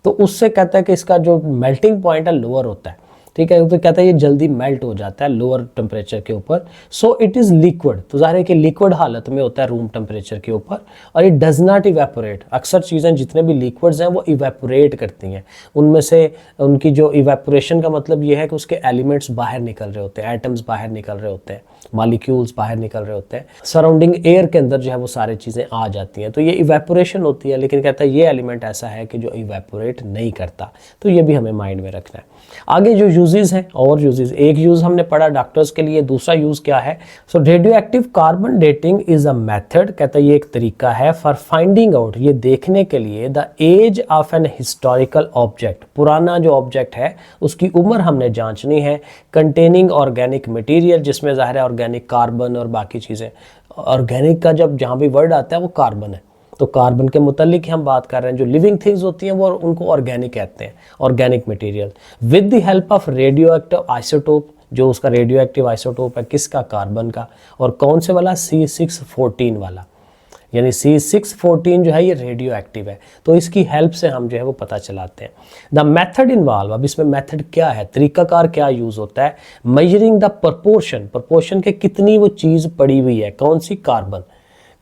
तो उससे कहता है कि इसका जो मेल्टिंग पॉइंट है लोअर होता है, ठीक है, तो कहता है ये जल्दी मेल्ट हो जाता है लोअर टेम्परेचर के ऊपर। सो इट इज़ लिक्विड, तो ज़ाहिर है कि लिक्विड हालत में होता है रूम टेम्परेचर के ऊपर, और इट डज नॉट इवेपोरेट। अक्सर चीज़ें जितने भी लिक्विड्स हैं वो इवेपोरेट करती हैं, उनमें से उनकी जो इवेपोरेशन का मतलब ये है कि उसके एलिमेंट्स बाहर निकल रहे होते हैं, एटम्स बाहर निकल रहे होते हैं, मॉलिक्यूल्स बाहर निकल रहे होते हैं, सराउंडिंग एयर के अंदर जो है वो सारी चीज़ें आ जाती हैं, तो ये इवेपोरेशन होती है। लेकिन कहता है ये एलिमेंट ऐसा है कि जो इवेपोरेट नहीं करता, तो ये भी हमें माइंड में रखना है। आगे जो यूजेस हैं, और यूजेस, एक यूज हमने पढ़ा डॉक्टर्स के लिए, दूसरा यूज क्या है? So radioactive carbon dating is a method, कहता है ये एक तरीका है फॉर फाइंडिंग आउट, ये देखने के लिए the age of an historical object, पुराना जो ऑब्जेक्ट है उसकी उम्र हमने जांचनी है, कंटेनिंग ऑर्गेनिक मटेरियल, जिसमें ज़ाहिर है ऑर्गेनिक कार्बन और बाकी चीज़ें, ऑर्गेनिक का जब जहाँ भी वर्ड आता है वो कार्बन है, तो कार्बन के मुतालिक हम बात कर रहे हैं। जो लिविंग थिंग्स होती हैं वो उनको ऑर्गेनिक कहते हैं, organic material, with the help of radio active isotope, जो उसका रेडियो एक्टिव आइसोटोप है किसका? कार्बन का। और कौन से वाला? C614 वाला, यानी C614 जो है ये रेडियो एक्टिव है, तो इसकी हेल्प से हम जो है वो पता चलाते हैं। द मेथड इन्वॉल्व, अब इसमें मेथड क्या है, तरीकाकार क्या यूज़ होता है? मेजरिंग द प्रपोर्शन, प्रपोर्शन के कितनी वो चीज़ पड़ी हुई है, कौन सी? कार्बन।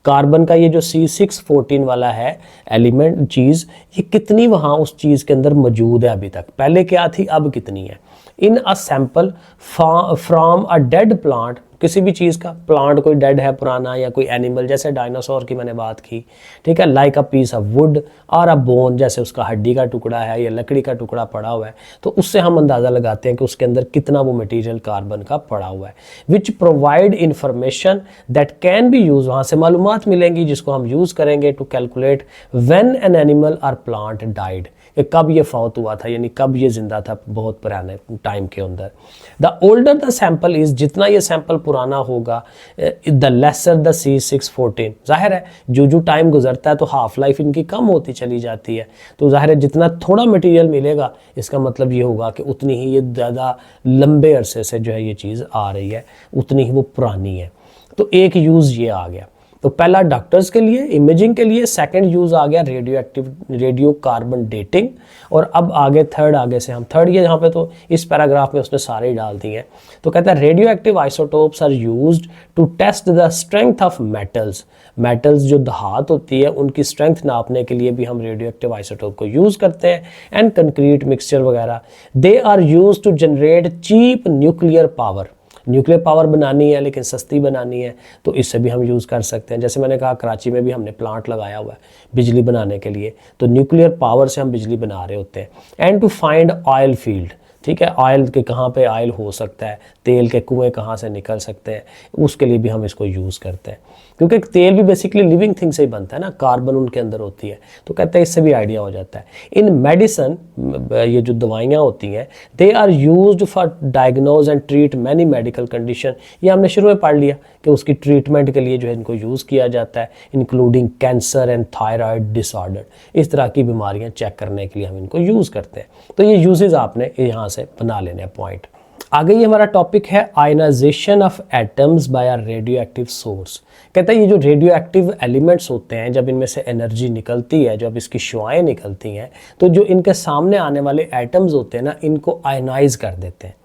कार्बन का ये जो C614 वाला है एलिमेंट चीज़, ये कितनी वहाँ उस चीज़ के अंदर मौजूद है अभी तक, पहले क्या थी अब कितनी है। In a sample from a dead plant, किसी भी चीज़ का, प्लांट कोई डेड है पुराना, या कोई एनिमल जैसे डायनासोर की मैंने बात की, ठीक है, like a piece of wood or a bone, जैसे उसका हड्डी का टुकड़ा है या लकड़ी का टुकड़ा पड़ा हुआ है, तो उससे हम अंदाज़ा लगाते हैं कि उसके अंदर कितना वो मटेरियल कार्बन का पड़ा हुआ है। Which provide information that can be use, वहाँ से मालूमात मिलेंगी जिसको हम यूज़ करेंगे to calculate when an animal or plant died, कि कब ये फौत हुआ था, यानी कब ये जिंदा था बहुत पुराने टाइम के अंदर। The older the sample is, जितना ये सैंपल पुराना होगा, द लेसर द C614, जाहिर है जो जो टाइम गुजरता है तो हाफ लाइफ इनकी कम होती चली जाती है, तो जाहिर है जितना थोड़ा मटेरियल मिलेगा इसका मतलब ये होगा कि उतनी ही ये ज़्यादा लंबे अरसे से जो है ये चीज़ आ रही है, उतनी ही वो पुरानी है। तो एक यूज़ ये आ गया, तो पहला डॉक्टर्स के लिए, इमेजिंग के लिए, सेकंड यूज़ आ गया radio active, radio carbon dating, और अब आगे थर्ड, आगे से हम थर्ड, ये यहाँ पे तो इस पैराग्राफ में उसने सारे ही डाल दिए हैं। तो कहता है radioactive isotopes are used to test the strength of metals, metals जो धात होती है उनकी स्ट्रेंथ नापने के लिए भी हम रेडियो एक्टिव आइसोटोप को यूज़ करते हैं, एंड कंक्रीट मिक्सचर वगैरह। They are use to generate cheap nuclear power, nuclear power बनानी है लेकिन सस्ती बनानी है, तो इससे भी हम यूज़ कर सकते हैं। जैसे मैंने कहा कराची में भी हमने प्लांट लगाया हुआ है बिजली बनाने के लिए, तो न्यूक्लियर पावर से हम बिजली बना रहे होते हैं। And to find oil field, ठीक है, ऑयल के कहाँ पे ऑयल हो सकता है, तेल के कुएँ कहाँ से निकल सकते हैं, उसके लिए भी हम इसको यूज़ करते हैं, क्योंकि तेल भी बेसिकली लिविंग थिंग से ही बनता है ना, कार्बन उनके अंदर होती है, तो कहते हैं इससे भी आइडिया हो जाता है। इन मेडिसन, ये जो दवाइयाँ होती हैं, they are used for diagnose and treat many medical condition, ये हमने शुरू में पढ़ लिया कि उसकी ट्रीटमेंट के लिए जो है इनको यूज़ किया जाता है, including cancer and thyroid disorder, इस तरह की बीमारियाँ चेक करने के लिए हम इनको यूज़ करते हैं। तो ये यूजेस आपने यहाँ से बना लेने हैं पॉइंट। आगे ये हमारा टॉपिक है ionization of atoms by a radioactive source. कहता है ये जो रेडियो एक्टिव एलिमेंट्स होते हैं, जब इनमें से एनर्जी निकलती है, जब इसकी शुआएं निकलती हैं, तो जो इनके सामने आने वाले एटम्स होते हैं ना, इनको आयनाइज कर देते हैं।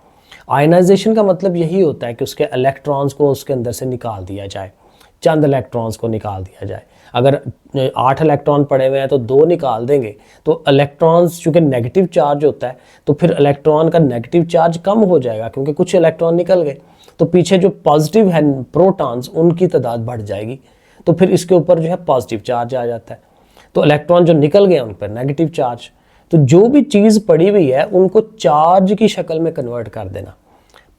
आयनाइजेशन का मतलब यही होता है कि उसके इलेक्ट्रॉन्स को उसके अंदर से निकाल दिया जाए, चंद इलेक्ट्रॉन्स को निकाल दिया जाए। अगर 8 इलेक्ट्रॉन पड़े हुए हैं तो 2 निकाल देंगे, तो इलेक्ट्रॉन्स चूँकि नेगेटिव चार्ज होता है तो फिर इलेक्ट्रॉन का नेगेटिव चार्ज कम हो जाएगा, क्योंकि कुछ इलेक्ट्रॉन निकल गए, तो पीछे जो पॉजिटिव है प्रोटॉन्स उनकी तादाद बढ़ जाएगी, तो फिर इसके ऊपर जो है पॉजिटिव चार्ज आ जाता है, तो इलेक्ट्रॉन जो निकल गए उन पर नेगेटिव चार्ज। तो जो भी चीज़ पड़ी हुई है उनको चार्ज की शक्ल में कन्वर्ट कर देना।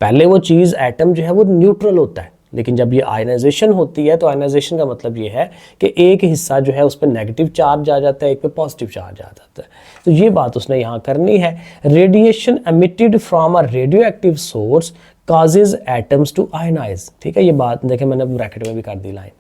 पहले वो चीज़ एटम जो है वो न्यूट्रल होता है, लेकिन जब ये आयनाइजेशन होती है तो आयनाइजेशन का मतलब ये है कि एक हिस्सा जो है उस पर नेगेटिव चार्ज आ जाता है, एक पे पॉजिटिव चार्ज आ जाता है। तो ये बात उसने यहाँ करनी है। Radiation emitted from a radioactive source causes atoms to ionize. ठीक है, ये बात देखें मैंने ब्रैकेट में भी कर दी लाइन,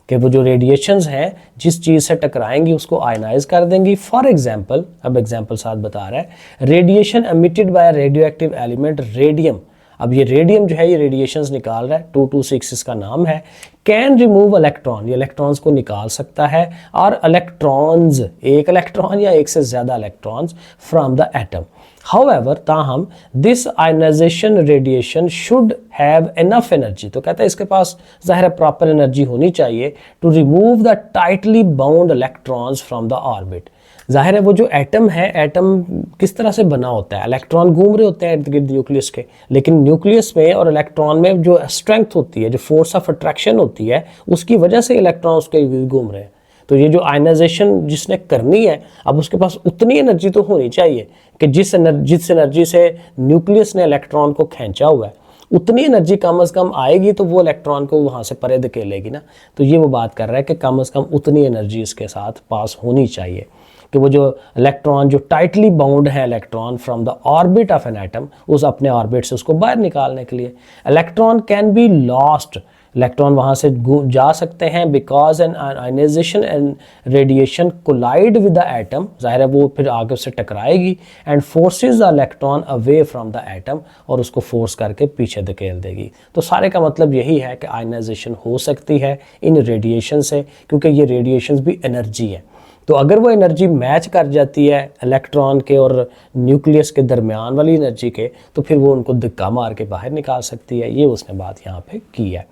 कि वो जो रेडिएशंस हैं जिस चीज़ से टकराएंगी उसको आयनाइज कर देंगी। फॉर एग्जाम्पल, अब एग्जाम्पल साथ बता रहा है, radiation emitted by radio active element radium. अब ये रेडियम जो है ये रेडिएशंस निकाल रहा है, 226 इसका नाम है। कैन रिमूव इलेक्ट्रॉन, ये इलेक्ट्रॉन्स को निकाल सकता है, और इलेक्ट्रॉन्स, एक इलेक्ट्रॉन या एक से ज़्यादा electrons from the atom. However, ताहम this ionisation radiation should have enough energy, तो कहता है इसके पास ज़ाहिर है प्रॉपर एनर्जी होनी चाहिए to remove the tightly bound electrons from the orbit. जाहिर है वो जो एटम है, एटम किस तरह से बना होता है, इलेक्ट्रॉन घूम रहे होते हैं इर्द गिर्द न्यूक्लियस के, लेकिन न्यूक्लियस में और इलेक्ट्रॉन में जो स्ट्रेंथ होती है, जो फोर्स ऑफ अट्रैक्शन होती है, उसकी वजह से इलेक्ट्रॉन उसके घूम रहे हैं। तो ये जो आयनाइजेशन जिसने करनी है, अब उसके पास उतनी एनर्जी तो होनी चाहिए कि जिस एनर्जी से न्यूक्लियस ने इलेक्ट्रॉन को खींचा हुआ है, उतनी एनर्जी कम से कम आएगी तो वो इलेक्ट्रॉन को वहाँ से परे धकेलेगी ना। तो ये वो बात कर रहा है कि कम से कम उतनी एनर्जी इसके साथ पास होनी चाहिए कि वो जो इलेक्ट्रॉन जो टाइटली बाउंड है electron from the orbit of an atom, उस अपने ऑर्बिट से उसको बाहर निकालने के लिए। Electron can be lost, electron वहाँ से जा सकते हैं, because an ionisation and radiation collide with the atom, ज़ाहिर है वो फिर आगे उससे टकराएगी, and forces the electron away from the atom, और उसको फोर्स करके पीछे धकेल देगी। तो सारे का मतलब यही है कि आयनाइजेशन हो सकती है इन रेडिएशन से, क्योंकि ये रेडिएशन भी एनर्जी है। तो अगर वो एनर्जी मैच कर जाती है इलेक्ट्रॉन के और न्यूक्लियस के दरमियान वाली एनर्जी के, तो फिर वो उनको धक्का मार के बाहर निकाल सकती है। ये उसने बात यहाँ पे की है।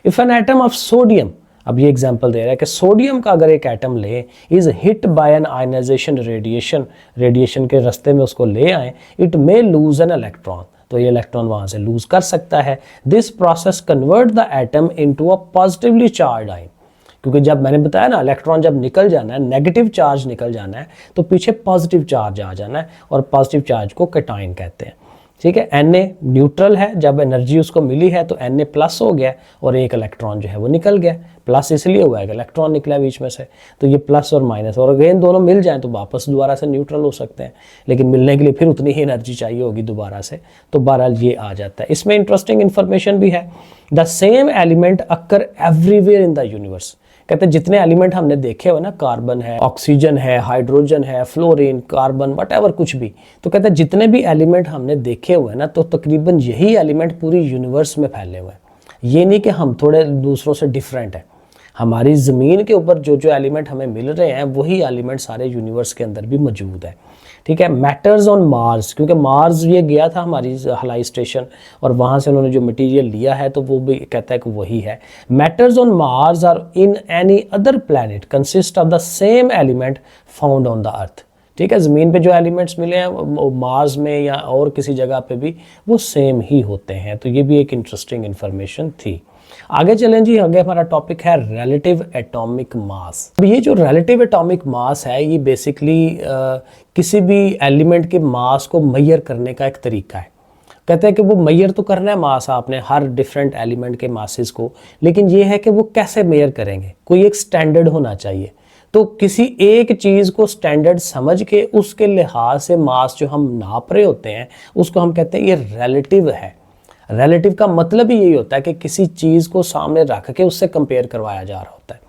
If an atom of sodium, अब ये एग्जांपल दे रहा है कि सोडियम का अगर एक एटम ले, is hit by an ionization radiation के रास्ते में उसको ले आए, it may lose an electron, तो ये इलेक्ट्रॉन वहाँ से लूज कर सकता है। This process convert the atom into a positively charge ion, क्योंकि जब मैंने बताया ना इलेक्ट्रॉन जब निकल जाना है, नेगेटिव चार्ज निकल जाना है, तो पीछे पॉजिटिव चार्ज आ जाना है, और पॉजिटिव चार्ज को कैटायन कहते हैं। ठीक है, Na न्यूट्रल है, जब एनर्जी उसको मिली है तो Na प्लस हो गया, और एक इलेक्ट्रॉन जो है वो निकल गया। प्लस इसलिए हुआ है कि इलेक्ट्रॉन निकला बीच में से, तो ये प्लस और माइनस, और अगर दोनों मिल जाएं तो वापस दोबारा से न्यूट्रल हो सकते हैं, लेकिन मिलने के लिए फिर उतनी ही एनर्जी चाहिए होगी दोबारा से, तो बहरहाल ये आ जाता है। इसमें इंटरेस्टिंग इन्फॉर्मेशन भी है, the same element occur everywhere in the universe. कहते हैं जितने एलिमेंट हमने देखे हुए ना, कार्बन है, ऑक्सीजन है, हाइड्रोजन है, फ्लोरीन, कार्बन, वटएवर कुछ भी, तो कहते हैं जितने भी एलिमेंट हमने देखे हुए ना, तो तकरीबन यही एलिमेंट पूरी यूनिवर्स में फैले हुए हैं। ये नहीं कि हम थोड़े दूसरों से डिफरेंट हैं, हमारी ज़मीन के ऊपर जो जो एलिमेंट हमें मिल रहे हैं वही एलिमेंट सारे यूनिवर्स के अंदर भी मौजूद है। ठीक है, मैटर्स ऑन मार्स, क्योंकि मार्स ये गया था हमारी हवाई स्टेशन, और वहाँ से उन्होंने जो मटेरियल लिया है तो वो भी कहता है कि वही है। Matters on Mars or in any other planet consist of the same element found on the earth. ठीक है, ज़मीन पे जो एलिमेंट्स मिले हैं मार्स में या और किसी जगह पे भी वो सेम ही होते हैं। तो ये भी एक इंटरेस्टिंग इन्फॉर्मेशन थी। आगे चलें जी, आगे हमारा टॉपिक है रिलेटिव एटॉमिक मास। अब ये जो रिलेटिव एटॉमिक मास है, ये बेसिकली किसी भी एलिमेंट के मास को मेजर करने का एक तरीका है। कहते हैं कि वो मेजर तो करना है मास आपने हर डिफरेंट एलिमेंट के मासेस को, लेकिन ये है कि वो कैसे मेजर करेंगे, कोई एक स्टैंडर्ड होना चाहिए। तो किसी एक चीज़ को स्टैंडर्ड समझ के उसके लिहाज से मास जो हम नाप रहे होते हैं उसको हम कहते हैं ये रिलेटिव है। रिलेटिव का मतलब ही यही होता है कि किसी चीज़ को सामने रख के उससे कंपेयर करवाया जा रहा होता है।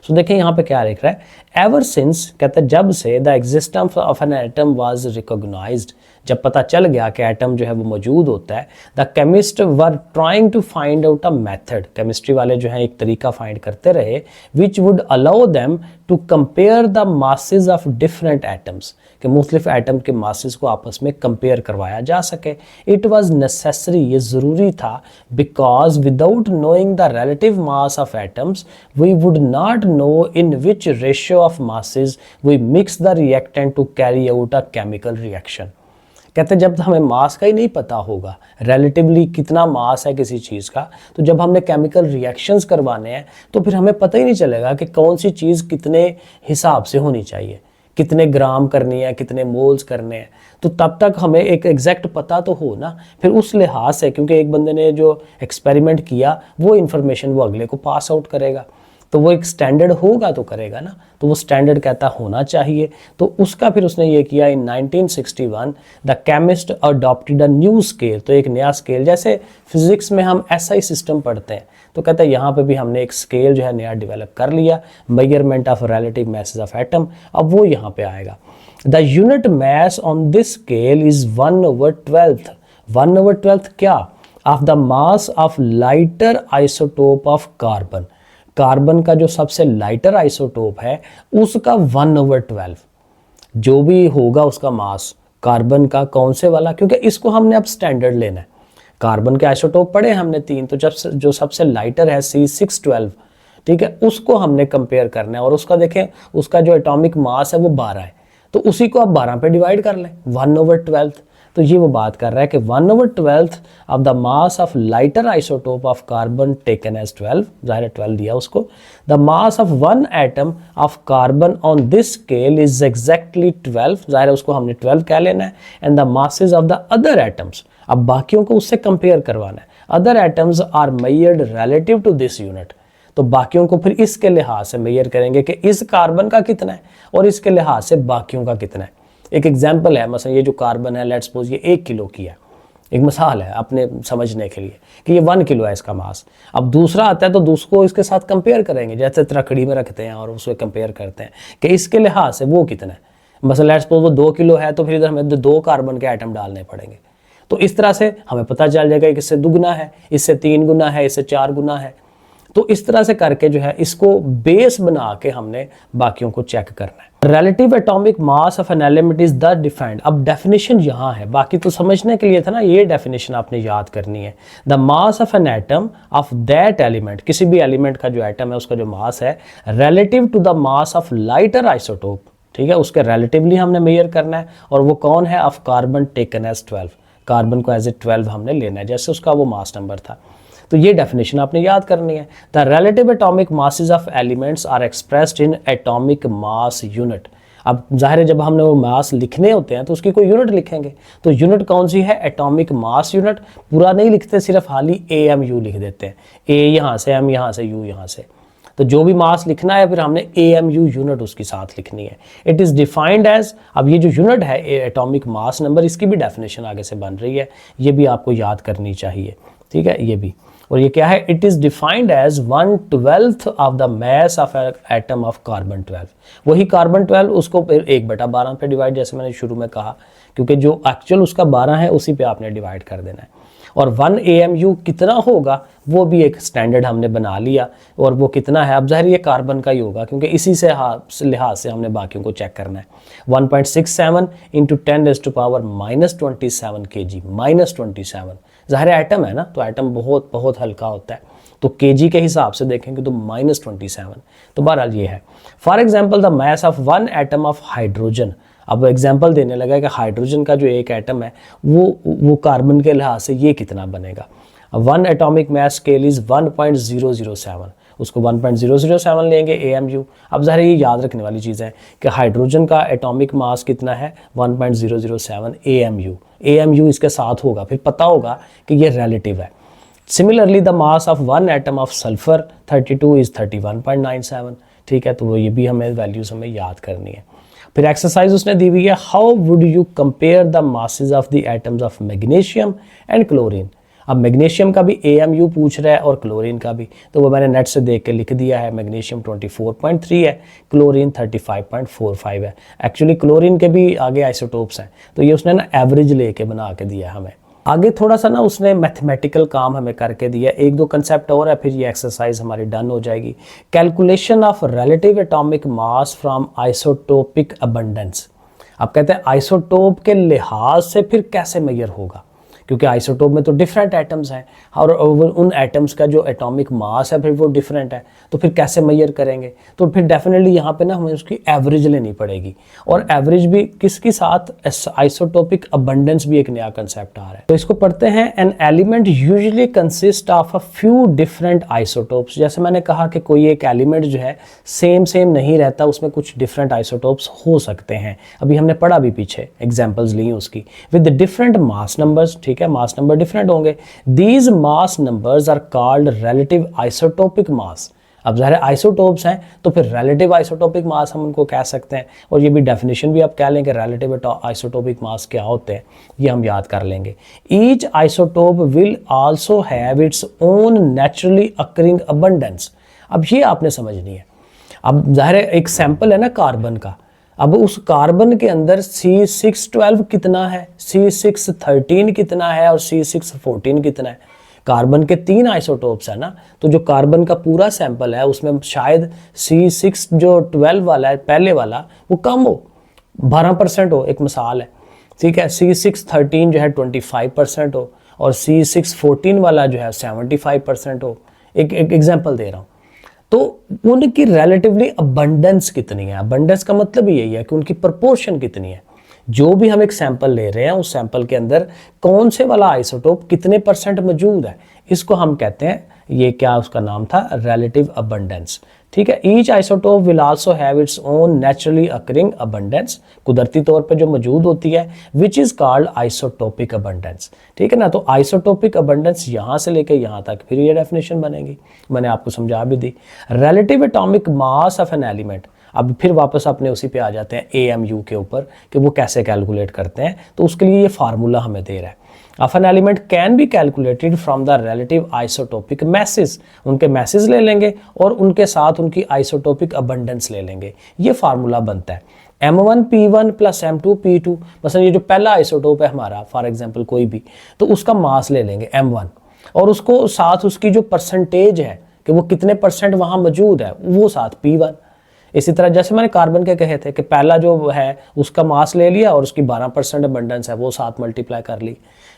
सो देखें यहाँ पे क्या लिख रहा है, एवर सिंस, कहते हैं जब से, the existence of an atom was recognized, जब पता चल गया कि एटम जो है वो मौजूद होता है, the chemist were trying to find out a method, chemistry वाले जो है एक तरीका फाइंड करते रहे, which would allow them to compare the masses of different atoms, कि मुख्तलिफ एटम के मासेस को आपस में कंपेयर करवाया जा सके। इट वॉज नेसेसरी, ये ज़रूरी था, because without knowing the relative mass of atoms we would not know in which ratio of masses we mix the reactant to carry out a chemical reaction. कहते हैं जब हमें मास का ही नहीं पता होगा, रिलेटिवली कितना मास है किसी चीज़ का, तो जब हमने केमिकल रिएक्शंस करवाने हैं तो फिर हमें पता ही नहीं चलेगा कि कौन सी चीज़ कितने हिसाब से होनी चाहिए, कितने ग्राम करनी है, कितने मोल्स करने हैं। तो तब तक हमें एक एग्जैक्ट पता तो हो ना, फिर उस लिहाज से, क्योंकि एक बंदे ने जो एक्सपेरिमेंट किया वो इन्फॉर्मेशन वो अगले को पास आउट करेगा, तो वो एक स्टैंडर्ड होगा तो करेगा ना, तो वो स्टैंडर्ड कहता होना चाहिए। तो उसका फिर उसने ये किया इन 1961 the chemist adopted a new scale, तो एक नया स्केल, जैसे फिजिक्स में हम SI सिस्टम पढ़ते हैं, तो कहता है यहाँ पे भी हमने एक स्केल जो है नया डेवलप कर लिया, measurement of relative message of atom, अब वो यहाँ पे आएगा। The unit mass on this scale is 1/12। 1/12 क्या? Of the mass of lighter isotope of carbon. Carbon का जो सबसे लाइटर आइसोटोप है उसका 1/12 जो भी होगा उसका मास कार्बन का, कौन से वाला, क्योंकि इसको हमने अब स्टैंडर्ड लेना है। कार्बन के आइसोटोप पढ़े हमने 3, तो जब जो सबसे लाइटर है C612, ठीक है, उसको हमने कंपेयर करना है और उसका देखें उसका जो एटॉमिक मास है वो 12 है, तो उसी को आप 12 पे डिवाइड कर लें 1/12। तो ये वो बात कर रहा है कि 1/12 of the mass of lighter isotope of carbon taken as 12, ज़ाहिर 12 दिया उसको, the mass of one atom of carbon on this scale is exactly 12, ज़ाहिर उसको हमने 12 कह लेना है, and the masses of the other atoms, अब बाकियों को उससे कंपेयर करवाना है, other atoms are measured relative to this unit, तो बाकियों को फिर इसके लिहाज से मेजर करेंगे कि इस कार्बन का कितना है और इसके लिहाज से बाकियों का कितना है। एक एग्जांपल है, मसलन ये जो कार्बन है लेट्स सपोज ये 1 किलो की है, एक मिसाल है अपने समझने के लिए कि ये 1 किलो है इसका मास। अब दूसरा आता है तो दूसरे को इसके साथ कंपेयर करेंगे, जैसे तरकड़ी में रखते हैं और उसको कंपेयर करते हैं कि इसके लिहाज से वो कितना है। मसलन लेट्स सपोज वो 2 किलो है तो फिर इधर हमें 2 कार्बन के आइटम डालने पड़ेंगे, तो इस तरह से हमें पता चल जाएगा कि इससे दुगना है, इससे 3 गुना है, इससे 4 गुना है। तो इस तरह से करके जो है इसको बेस बना के हमने बाकियों को चेक करना है। Relative atomic mass of an element is the defined, अब डेफिनेशन यहाँ है, बाकी तो समझने के लिए था ना, ये डेफिनेशन आपने याद करनी है। The mass of an atom of that element, किसी भी एलिमेंट का जो एटम है उसका जो मास है relative to the mass of lighter isotope, ठीक है, उसके रिलेटिवली हमने मेजर करना है, और वो कौन है, of carbon taken as 12, carbon को एज ए 12 हमने लेना है जैसे उसका वो मास नंबर था। तो ये डेफिनेशन आपने याद करनी है। The relative atomic masses of elements are expressed in atomic mass unit. अब जाहिर है जब हमने वो मास लिखने होते हैं तो उसकी कोई यूनिट लिखेंगे, तो यूनिट कौन सी है, एटॉमिक मास यूनिट। पूरा नहीं लिखते, सिर्फ खाली AMU लिख देते हैं, A यहाँ से, M यहाँ से, U यहाँ से। तो जो भी मास लिखना है फिर हमने AMU यूनिट उसके साथ लिखनी है। इट इज़ डिफाइंड एज, अब ये जो यूनिट है एटॉमिक मास नंबर, इसकी भी डेफिनेशन आगे से बन रही है, ये भी आपको याद करनी चाहिए, ठीक है, ये भी। और ये क्या है, it is defined as 1/12 of the mass of atom of carbon 12। वही कार्बन 12 उसको फिर 1/12 पे डिवाइड, जैसे मैंने शुरू में कहा, क्योंकि जो एक्चुअल उसका 12 है उसी पे आपने डिवाइड कर देना है। और 1 AMU कितना होगा वो भी एक स्टैंडर्ड हमने बना लिया, और वो कितना है, अब ज़ाहिर ये कार्बन का ही होगा क्योंकि इसी से लिहाज से हमने बाकियों को चेक करना है। 1.67 × 10⁻⁻27 kg, -27, ज़ाहिर एटम है ना, तो एटम बहुत बहुत हल्का होता है, तो केजी के हिसाब से देखेंगे तो -27। तो बहरहाल ये है। For example the mass of 1 atom of hydrogen, अब एग्जांपल देने लगा कि हाइड्रोजन का जो एक एटम है वो कार्बन के लिहाज से ये कितना बनेगा। 1 एटॉमिक मास स्केल इज 1.007, उसको 1.007 लेंगे AMU। अब ज़ाहिर ये याद रखने वाली चीज़ है कि हाइड्रोजन का एटॉमिक मास कितना है, 1.007 AMU। AMU इसके साथ होगा, फिर पता होगा कि ये रिलेटिव है। Similarly the mass of 1 atom of sulphur 32 is 31.97, ठीक है, तो वो ये भी हमें वैल्यूज हमें याद करनी है। फिर एक्सरसाइज उसने दी हुई है, how would you compare the masses of the atoms of magnesium and chlorine. अब मैग्नीशियम का भी AMU पूछ रहा है और क्लोरीन का भी, तो वो मैंने नेट से देख के लिख दिया है। मैग्नीशियम 24.3 है, क्लोरीन 35.45 है। एक्चुअली क्लोरीन के भी आगे आइसोटोप्स हैं, तो ये उसने ना एवरेज लेके बना के दिया हमें। आगे थोड़ा सा ना उसने मैथमेटिकल काम हमें करके दिया, 1-2 कंसेप्ट और है, फिर ये एक्सरसाइज हमारी डन हो जाएगी। Calculation of relative atomic mass from isotopic abundance. अब कहते हैं आइसोटोप के लिहाज से फिर कैसे मेजर होगा, क्योंकि आइसोटोप में तो डिफरेंट एटम्स हैं और उन एटम्स का जो एटॉमिक मास है फिर वो डिफरेंट है, तो फिर कैसे मेजर करेंगे। तो फिर डेफिनेटली यहाँ पे ना हमें उसकी एवरेज लेनी पड़ेगी, और एवरेज भी किसके साथ, आइसोटोपिक अबंडेंस भी एक नया कंसेप्ट आ रहा है। तो इसको पढ़ते हैं। An element usually consist of a few different isotopes. जैसे मैंने कहा कि कोई एक एलिमेंट जो है सेम नहीं रहता, उसमें कुछ डिफरेंट आइसोटोप्स हो सकते हैं। अभी हमने पढ़ा भी पीछे, एग्जाम्पल्स ली उसकी, विद डिफरेंट मास नंबर्स, ठीक है, मास नंबर डिफरेंट होंगे। These mass numbers are called relative isotopic mass. अब ज़ाहिर आइसोटोप्स हैं तो फिर रिलेटिव आइसोटोपिक मास हम उनको कह सकते हैं, और ये भी डेफिनेशन भी आप कह लें कि रिलेटिव आइसोटोपिक मास क्या होते हैं, ये हम याद कर लेंगे। Each isotope will also have its own naturally occurring abundance. अब ये आपने समझनी है। अब ज़ाहिर एक सैंपल है ना कार्बन का, अब उस कार्बन के अंदर C612 कितना है, C613 कितना है और C614 कितना है। कार्बन के 3 आइसोटोप्स है ना, तो जो कार्बन का पूरा सैंपल है उसमें शायद C6 जो 12 वाला है पहले वाला वो कम हो, 12% हो, एक मिसाल है, ठीक है। C613 जो है 25% हो और C614 वाला जो है 75% हो, एक एग्जाम्पल दे रहा हूँ। तो उनकी रिलेटिवली अबंडेंस कितनी है, अबंडेंस का मतलब यही है कि उनकी प्रोपोर्शन कितनी है। जो भी हम एक सैंपल ले रहे हैं उस सैंपल के अंदर कौन से वाला आइसोटोप कितने % मौजूद है, इसको हम कहते हैं, ये क्या उसका नाम था, रिलेटिव अबंडेंस, ठीक है। Each isotope will also have its own naturally occurring abundance, कुदरती तौर पे जो मौजूद होती है, which is called isotopic abundance, ठीक है ना। तो आइसोटोपिक अबंडेंस यहाँ से लेके यहाँ तक फिर ये डेफिनेशन बनेगी, मैंने आपको समझा भी दी। Relative atomic mass of an element, अब फिर वापस अपने उसी पे आ जाते हैं AMU के ऊपर कि वो कैसे कैलकुलेट करते हैं। तो उसके लिए ये फार्मूला हमें दे रहा है, of an element can be calculated from the relative isotopic message, उनके मैसेज ले लेंगे और उनके साथ उनकी आइसोटोपिक अबंडेंस ले लेंगे, ये फार्मूला बनता है। M1P1 प्लस M2P2, मसलन ये जो पहला आइसोटोप है हमारा, फॉर एग्जाम्पल कोई भी, तो उसका मास ले लेंगे M1 और उसको साथ उसकी जो परसेंटेज है कि वो कितने % वहाँ मौजूद है वो साथ P1। इसी तरह जैसे मैंने कार्बन के कहे थे कि पहला जो है उसका मास ले लिया और उसकी 12% अबंडेंस है वो साथ मल्टीप्लाई कर ली,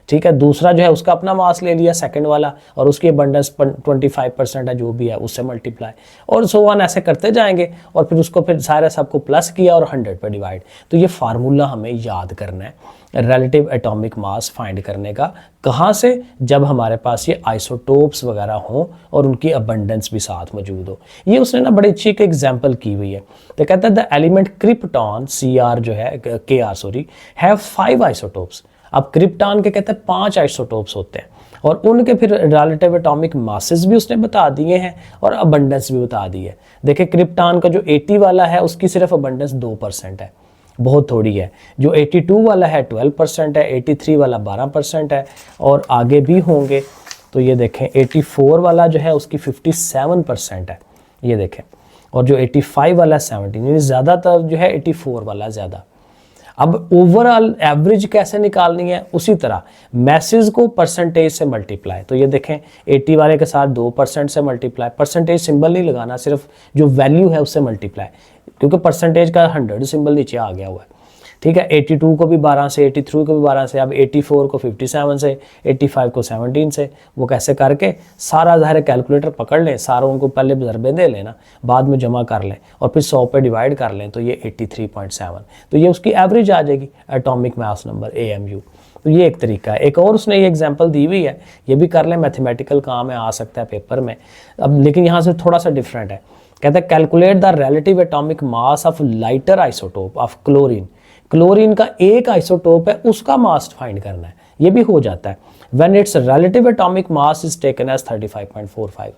ठीक है। दूसरा जो है उसका अपना मास ले लिया सेकंड वाला और उसकी अबंडेंस 25% है जो भी है उससे मल्टीप्लाई, और सो ऑन ऐसे करते जाएंगे और फिर उसको फिर सारे सबको प्लस किया और 100 पे डिवाइड। तो ये फार्मूला हमें याद करना है रिलेटिव एटॉमिक मास फाइंड करने का, कहाँ से, जब हमारे पास ये आइसोटोप्स वगैरह हों और उनकी अबंडेंस भी साथ मौजूद हो। ये उसने ना बड़ी अच्छी एक एग्जांपल की हुई है, तो कहता है द एलिमेंट क्रिप्टॉन Cr जो है Kr सॉरी हैव 5 आइसोटोप्स। अब क्रिप्टॉन के कहते हैं 5 आइसोटोप्स होते हैं और उनके फिर रिलेटिव एटॉमिक मासेस भी उसने बता दिए हैं और अबंडेंस भी बता दी है। देखिए क्रिप्टॉन का जो 80 वाला है उसकी सिर्फ अबंडेंस 2% है, बहुत थोड़ी है। जो 82 वाला है 12% है, 83 वाला 12% है और आगे भी होंगे। तो ये देखें 84 वाला जो है उसकी 57% है, ये देखें, और जो 85 वाला 17, यानी ज़्यादातर जो है 84 वाला ज़्यादा। अब ओवरऑल एवरेज कैसे निकालनी है, उसी तरह मैसेज को परसेंटेज से मल्टीप्लाई। तो ये देखें 80 वाले के साथ 2% से मल्टीप्लाई, परसेंटेज सिंबल नहीं लगाना, सिर्फ जो वैल्यू है उससे मल्टीप्लाई, क्योंकि परसेंटेज का 100 सिंबल नीचे आ गया हुआ है, ठीक है। 82 को भी 12 से, 83 को भी 12 से, अब 84 को 57 से, 85 को 17 से, वो कैसे करके सारा ज़ाहिर कैलकुलेटर पकड़ लें, सारों उनको पहले ज़रबे दे लेना, बाद में जमा कर लें और फिर 100 पे डिवाइड कर लें, तो ये 83.7, तो ये उसकी एवरेज आ जाएगी एटॉमिक मास नंबर AMU। तो ये एक तरीका है। एक और उसने ये एग्जांपल दी हुई है, ये भी कर लें, मैथमेटिकल काम है, आ सकता है पेपर में। अब लेकिन यहाँ से थोड़ा सा डिफरेंट है, कहता है calculate the relative atomic mass of lighter isotope of chlorine. Chlorine का एक आइसोटोप है उसका मास फाइंड करना है, ये भी हो जाता है। When its relative atomic mass is taken as 35.45।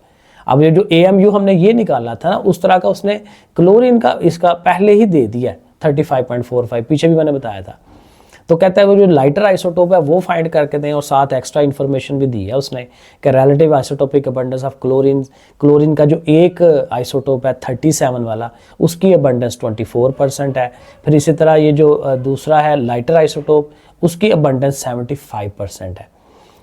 अब ये जो AMU हमने ये निकाला था ना, उस तरह का उसने क्लोरीन का इसका पहले ही दे दिया 35.45, पीछे भी मैंने बताया था। तो कहता है वो जो लाइटर आइसोटोप है वो फाइंड करके दें और साथ एक्स्ट्रा इन्फॉर्मेशन भी दी है उसने कि relative isotopic abundance of chlorine, chlorine का जो एक आइसोटोप है 37 वाला उसकी अबंडेंस 24% है। फिर इसी तरह ये जो दूसरा है लाइटर आइसोटोप उसकी अबंडेंस 75% है,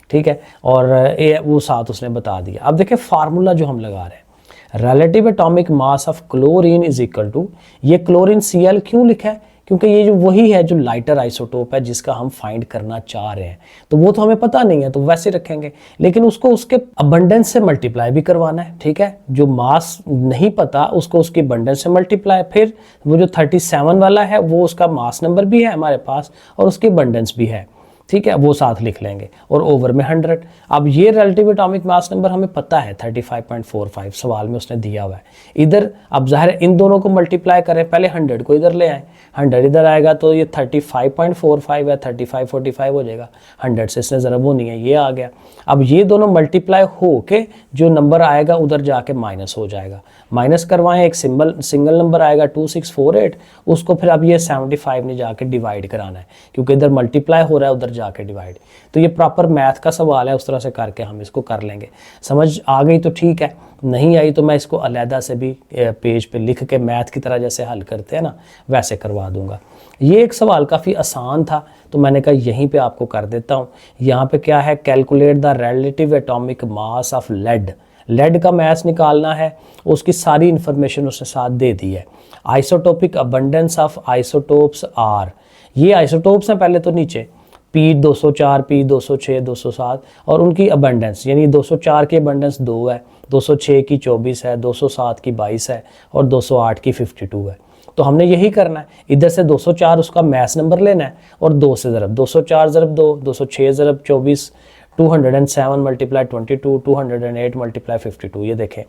ठीक है, और वो साथ उसने बता दिया। अब देखिए फार्मूला जो हम लगा रहे हैं, relative atomic mass of chlorine is equal to, ये क्लोरीन Cl क्यों लिखा है, क्योंकि ये जो वही है जो लाइटर आइसोटोप है जिसका हम फाइंड करना चाह रहे हैं, तो वो तो हमें पता नहीं है तो वैसे रखेंगे, लेकिन उसको उसके अबंडेंस से मल्टीप्लाई भी करवाना है, ठीक है। जो मास नहीं पता उसको उसकी अबंडेंस से मल्टीप्लाई, फिर वो जो 37 वाला है वो उसका मास नंबर भी है हमारे पास और उसकी अबंडेंस भी है, ठीक है, वो साथ लिख लेंगे और ओवर में 100। अब ये रिलेटिव एटॉमिक मास नंबर हमें पता है 35.45 सवाल में उसने दिया हुआ है। इधर अब ज़ाहिर इन दोनों को मल्टीप्लाई करें, पहले 100 को इधर ले आए, 100 इधर आएगा तो ये 35.45 है, 3545 हो जाएगा, 100 से इसने ज़रा वो नहीं है, ये आ गया। अब ये दोनों मल्टीप्लाई हो के जो नंबर आएगा उधर जाके माइनस हो जाएगा, माइनस करवाएं, एक सिंगल नंबर आएगा 2648, उसको फिर अब ये 75 ने जाके डिवाइड कराना है, क्योंकि इधर मल्टीप्लाई हो रहा है उधर जाके डिवाइड। तो ये प्रॉपर मैथ का सवाल है, उस तरह से करके हम इसको कर लेंगे। समझ आ गई तो ठीक है, नहीं आई तो मैं इसको अलहदा से भी पेज पे लिख के मैथ की तरह जैसे हल करते हैं ना वैसे करवा दूंगा। ये एक सवाल काफ़ी आसान था तो मैंने कहा यहीं पे आपको कर देता हूँ। यहाँ पे क्या है, calculate the relative atomic mass of lead. Lead का मास निकालना है, उसकी सारी इंफॉर्मेशन उसने साथ दे दी है। Isotopic abundance of isotopes are, ये आइसोटोप्स हैं पहले तो नीचे P204, P206, 207 और उनकी अबंडेंस, यानी 204 की अबंडेंस 2 है, 206 की 24 है, 207 की 22 है और 208 की 52 है। तो हमने यही करना है, इधर से 204 उसका मैस नंबर लेना है और 2 से ज़रब, 204 ज़रब 2, 206 ज़रब 24, 207 मल्टीप्लाई 22, 208 मल्टीप्लाई 52, ये देखें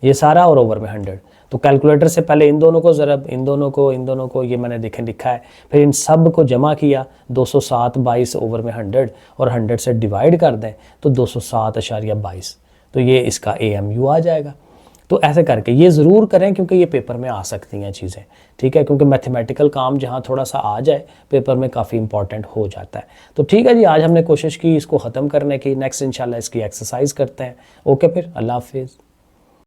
ये सारा और ओवर में 100। तो कैलकुलेटर से पहले इन दोनों को ज़रब, इन दोनों को ये मैंने देखें लिखा है, फिर इन सब को जमा किया, 207 22 ओवर में 100 और 100 से डिवाइड कर दें तो 207.22, तो ये इसका AMU आ जाएगा। तो ऐसे करके ये ज़रूर करें क्योंकि ये पेपर में आ सकती हैं चीज़ें, ठीक है, क्योंकि मैथमेटिकल काम जहाँ थोड़ा सा आ जाए पेपर में काफ़ी इंपॉर्टेंट हो जाता है। तो ठीक है जी, आज हमने कोशिश की इसको ख़त्म करने की, नेक्स्ट इंशाल्लाह इसकी एक्सरसाइज करते हैं। ओके फिर, अल्लाह हाफिज़।